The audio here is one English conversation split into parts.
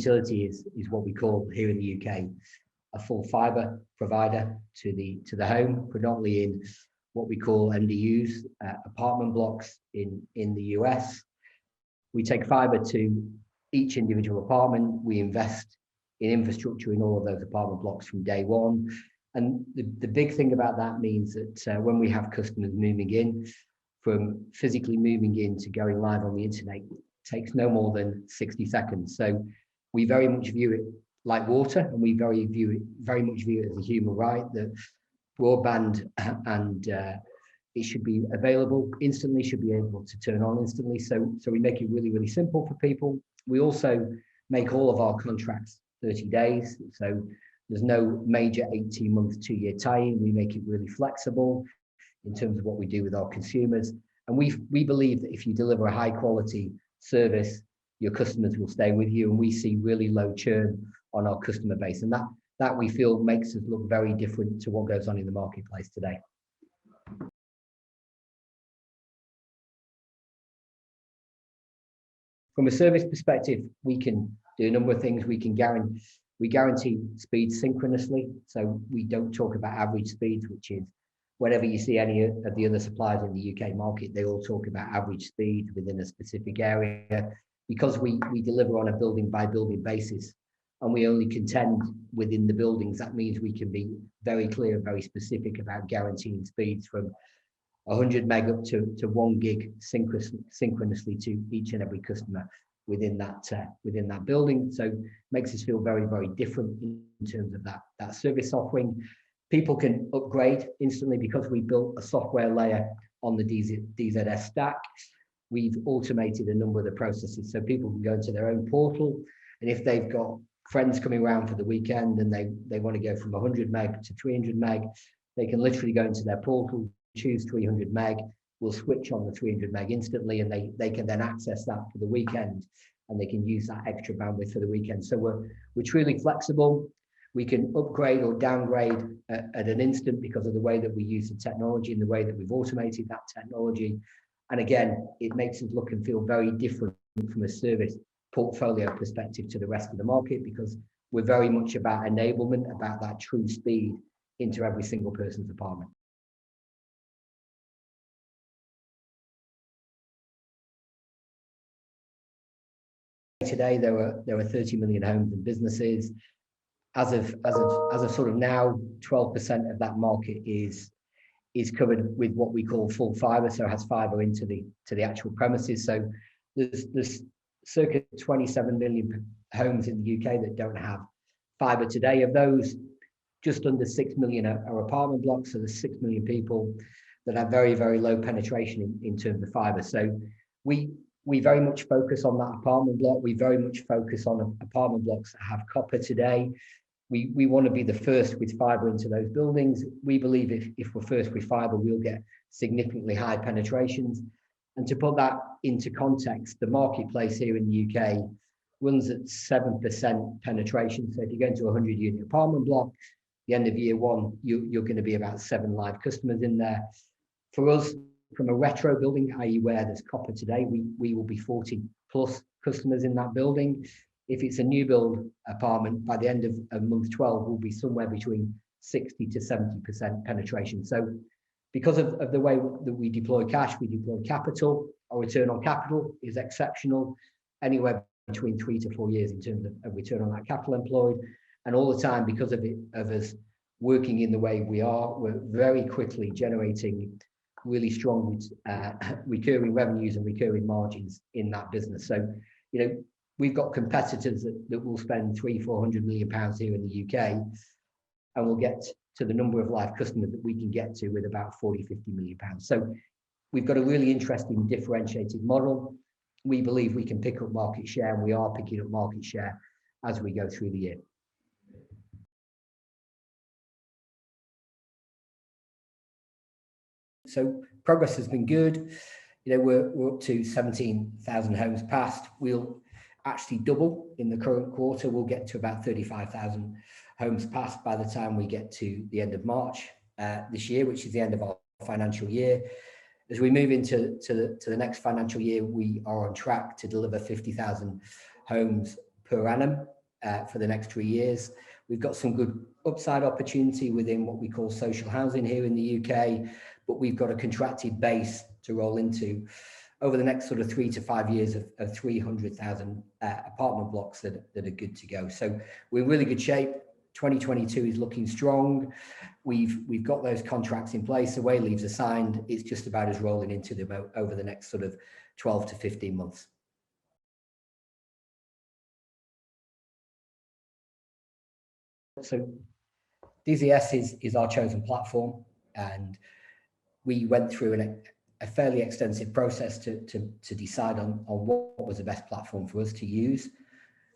Utility is what we call here in the UK a full fibre provider to the home, predominantly in what we call MDUs, apartment blocks in the US. We take fibre to each individual apartment. We invest in infrastructure in all of those apartment blocks from day one. And the big thing about that means that when we have customers moving in, from physically moving in to going live on the internet, it takes no more than 60 seconds. So we very much view it like water, and we very much view it as a human right, that broadband and it should be available instantly, should be able to turn on instantly. So we make it really, really simple for people. We also make all of our contracts 30 days. So there's no major 18-month, 2-year tie-in. We make it really flexible in terms of what we do with our consumers. And we believe that if you deliver a high quality service, your customers will stay with you. And we see really low churn on our customer base. And that we feel makes us look very different to what goes on in the marketplace today. From a service perspective, we can do a number of things. We guarantee speed synchronously. So we don't talk about average speeds, which is whenever you see any of the other suppliers in the UK market, they all talk about average speed within a specific area. Because we deliver on a building by building basis, and we only contend within the buildings, that means we can be very clear and very specific about guaranteeing speeds from 100 meg up to 1 gig synchronously to each and every customer within that building. So makes us feel very, very different in terms of that service offering. People can upgrade instantly because we built a software layer on the DZS stack. We've automated a number of the processes, so people can go into their own portal, and if they've got friends coming around for the weekend and they want to go from 100 meg to 300 meg, they can literally go into their portal, choose 300 meg, we'll switch on the 300 meg instantly, and they can then access that for the weekend, and they can use that extra bandwidth for the weekend. So we're truly flexible. We can upgrade or downgrade at an instant because of the way that we use the technology and the way that we've automated that technology. And again, it makes us look and feel very different from a service portfolio perspective to the rest of the market, because we're very much about enablement, about that true speed into every single person's apartment. Today, there are 30 million homes and businesses. As of sort of now, 12% of that market is covered with what we call full fibre, so it has fibre into the actual premises. So there's circa 27 million homes in the UK that don't have fibre today. Of those, just under 6 million are apartment blocks, so there's 6 million people that have very, very low penetration in terms of fibre. So we very much focus on that apartment block. We very much focus on apartment blocks that have copper today. We want to be the first with fibre into those buildings. We believe if we're first with fibre, we'll get significantly high penetrations. And to put that into context, the marketplace here in the UK runs at 7% penetration. So if you go into a 100-unit apartment block, the end of year one, you're going to be about 7 live customers in there. For us, from a retro building, i.e. where there's copper today, we will be 40 plus customers in that building. If it's a new build apartment, by the end of month 12, we'll be somewhere between 60 to 70% penetration. So because of the way that we deploy cash, we deploy capital, our return on capital is exceptional, anywhere between 3 to 4 years in terms of return on that capital employed. And all the time, because of us working in the way we are, we're very quickly generating really strong recurring revenues and recurring margins in that business. So, we've got competitors that will spend 300-400 million pounds here in the UK, and we'll get to the number of live customers that we can get to with about 40-50 million pounds. So we've got a really interesting differentiated model. We believe we can pick up market share, and we are picking up market share as we go through the year. So progress has been good. We're up to 17,000 homes passed. We'll actually double in the current quarter. We'll get to about 35,000 homes passed by the time we get to the end of March this year, which is the end of our financial year. As we move into the next financial year, we are on track to deliver 50,000 homes per annum for the next 3 years. We've got some good upside opportunity within what we call social housing here in the UK, but we've got a contracted base to roll into over the next sort of 3 to 5 years of 300,000 apartment blocks that are good to go. So we're in really good shape. 2022 is looking strong. We've got those contracts in place. The way leaves are signed. It's just about us rolling into them over the next sort of 12 to 15 months. So DZS is our chosen platform, and we went through a fairly extensive process to decide on what was the best platform for us to use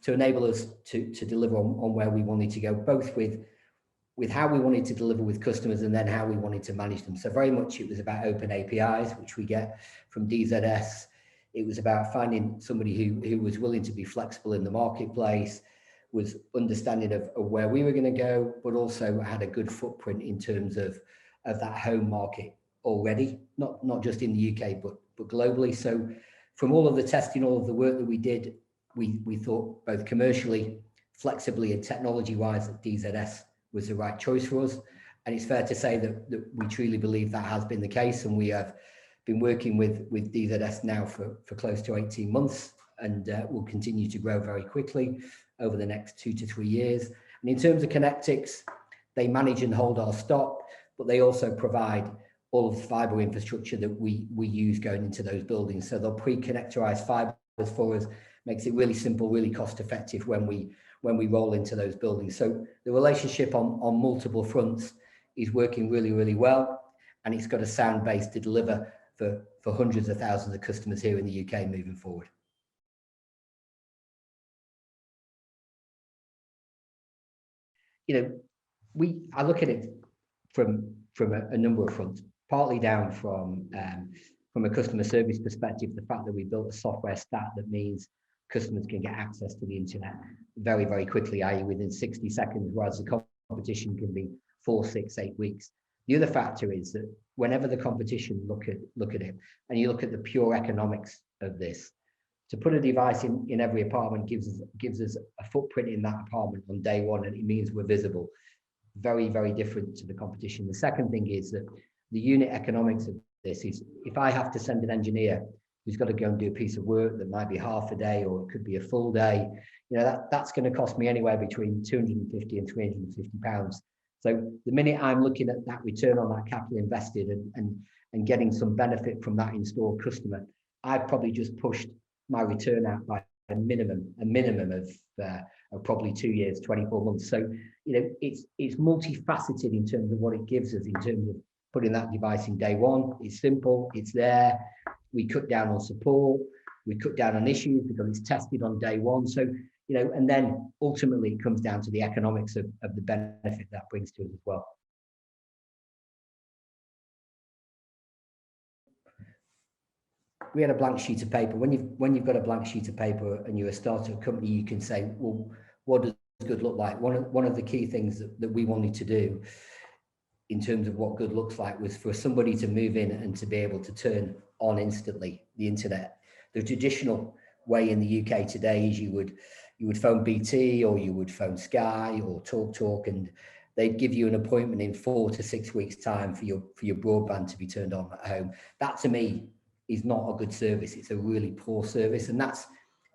to enable us to deliver on where we wanted to go, both with how we wanted to deliver with customers and then how we wanted to manage them. So very much it was about open APIs, which we get from DZS. It was about finding somebody who was willing to be flexible in the marketplace, was understanding of where we were going to go, but also had a good footprint in terms of that home market already, not just in the UK, but globally. So from all of the testing, all of the work that we did, we thought both commercially, flexibly and technology-wise that DZS was the right choice for us. And it's fair to say that we truly believe that has been the case, and we have been working with DZS now for close to 18 months, and will continue to grow very quickly over the next 2 to 3 years. And in terms of Connectix, they manage and hold our stock, but they also provide all of the fiber infrastructure that we use going into those buildings. So they'll pre-connectorize fibers for us, makes it really simple, really cost effective when we roll into those buildings. So the relationship on multiple fronts is working really, really well, and it's got a sound base to deliver for hundreds of thousands of customers here in the UK moving forward. You know, I look at it from a number of fronts, partly down from a customer service perspective, the fact that we built a software stack that means customers can get access to the internet very, very quickly, i.e. within 60 seconds, whereas the competition can be 4, 6, 8 weeks. The other factor is that whenever the competition look at it, and you look at the pure economics of this, to put a device in every apartment gives us a footprint in that apartment on day one, and it means we're visible. Very, very different to the competition. The second thing is that the unit economics of this is, if I have to send an engineer who's got to go and do a piece of work that might be half a day or it could be a full day, you know, that's going to cost me anywhere between 250 and 350 pounds. So the minute I'm looking at that return on that capital invested and getting some benefit from that installed customer, I've probably just pushed my return out by a minimum of probably 2 years, 24 months. So, you know, it's multifaceted in terms of what it gives us in terms of putting that device in day one. It's simple, it's there. We cut down on support, we cut down on issues because it's tested on day one. So, you know, and then ultimately it comes down to the economics of the benefit that brings to us as well. We had a blank sheet of paper. When you've got a blank sheet of paper and you're a startup company, you can say, well, what does good look like? One of the key things that we wanted to do in terms of what good looks like was for somebody to move in and to be able to turn on instantly the internet. The traditional way in the UK today is you would phone BT or you would phone Sky or TalkTalk, and they'd give you an appointment in 4 to 6 weeks time for your broadband to be turned on at home. That to me is not a good service. It's a really poor service, and that's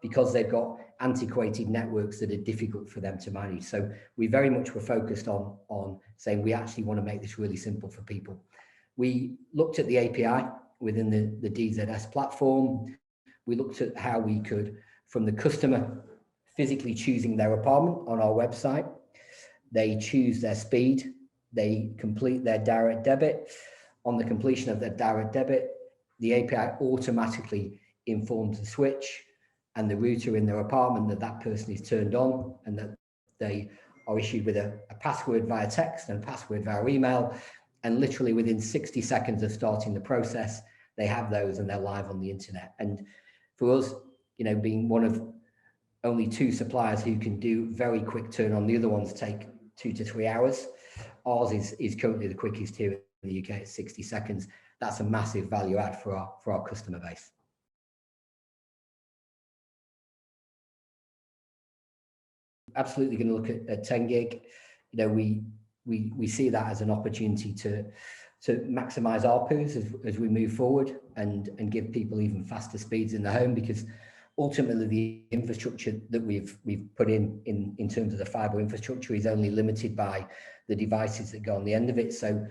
because they've got antiquated networks that are difficult for them to manage. So we very much were focused on saying we actually want to make this really simple for people. We looked at the API within the DZS platform. We looked at how we could, from the customer physically choosing their apartment on our website, they choose their speed, they complete their direct debit. On the completion of their direct debit, the API automatically informs the switch and the router in their apartment that person is turned on, and that they are issued with a password via text and a password via email. And literally within 60 seconds of starting the process, they have those and they're live on the internet. And for us, you know, being one of only 2 suppliers who can do very quick turn on, the other ones take 2 to 3 hours. Ours is currently the quickest here in the UK at 60 seconds. That's a massive value add for our customer base. absolutely going to look at 10 gig. You know, we see that as an opportunity to maximize ARPUs as we move forward and give people even faster speeds in the home, because ultimately the infrastructure that we've put in terms of the fiber infrastructure is only limited by the devices that go on the end of it. So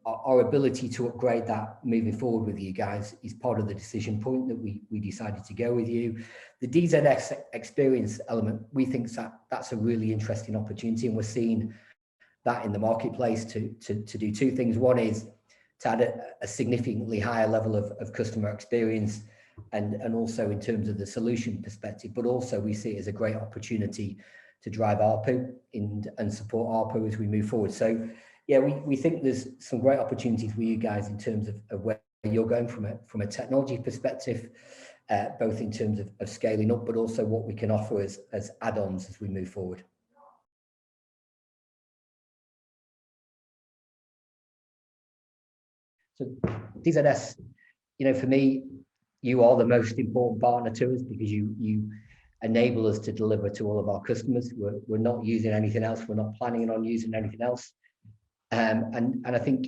our ability to upgrade that moving forward with you guys is part of the decision point that we decided to go with you. The DZS experience element, we think that's a really interesting opportunity, and we're seeing that in the marketplace to do two things. One is to add a significantly higher level of customer experience, and also in terms of the solution perspective, but also we see it as a great opportunity to drive ARPU and support ARPU as we move forward. So yeah, we think there's some great opportunities with you guys in terms of where you're going from a technology perspective, both in terms of scaling up, but also what we can offer as add-ons as we move forward. So DZS, you know, for me, you are the most important partner to us, because you enable us to deliver to all of our customers. We're not using anything else. We're not planning on using anything else. And I think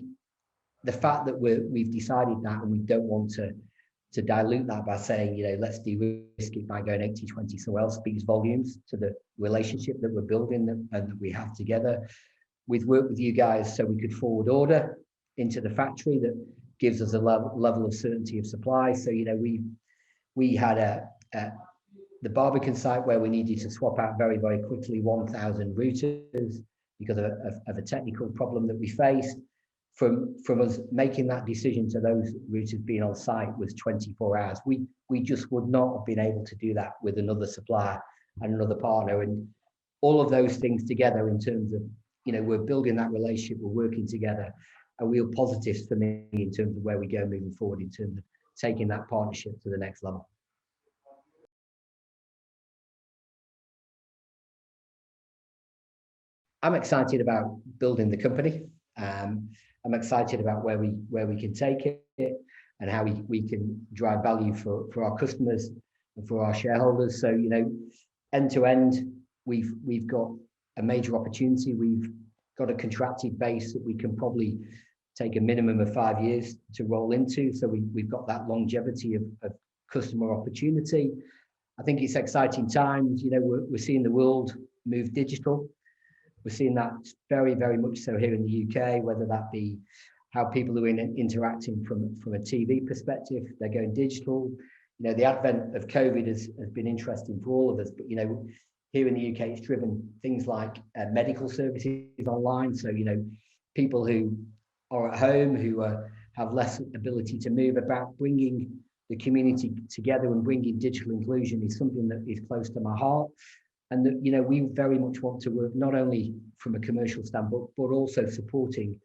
the fact that we've decided that, and we don't want to dilute that by saying, you know, let's de-risk it by going 80-20 somewhere else, speaks volumes to the relationship that we're building and that we have together. We've worked with you guys so we could forward order into the factory that gives us a level of certainty of supply. So, you know, we had the Barbican site where we needed to swap out very, very quickly 1,000 routers because of a technical problem that we faced. From us making that decision to those routers being on site was 24 hours. We just would not have been able to do that with another supplier and another partner. And all of those things together in terms of, you know, we're building that relationship, we're working together, are real positives for me in terms of where we go moving forward in terms of taking that partnership to the next level. I'm excited about building the company. I'm excited about where we can take it and how we can drive value for our customers and for our shareholders. So, you know, end to end, we've got a major opportunity. We've got a contracted base that we can probably take a minimum of 5 years to roll into. So we've got that longevity of customer opportunity. I think it's exciting times. You know, we're seeing the world move digital. We're seeing that very, very much so here in the UK, whether that be how people are interacting from a TV perspective, they're going digital. You know, the advent of COVID has been interesting for all of us, but, you know, here in the UK, it's driven things like medical services online. So, you know, people who are at home, who have less ability to move about, bringing the community together and bringing digital inclusion is something that is close to my heart. And that, you know, we very much want to work not only from a commercial standpoint, but also supporting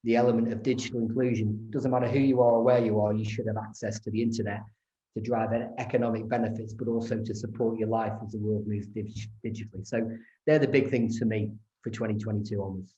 the element of digital inclusion. Doesn't matter who you are or where you are, you should have access to the internet to drive economic benefits, but also to support your life as the world moves digitally. So they're the big things for me for 2022 onwards.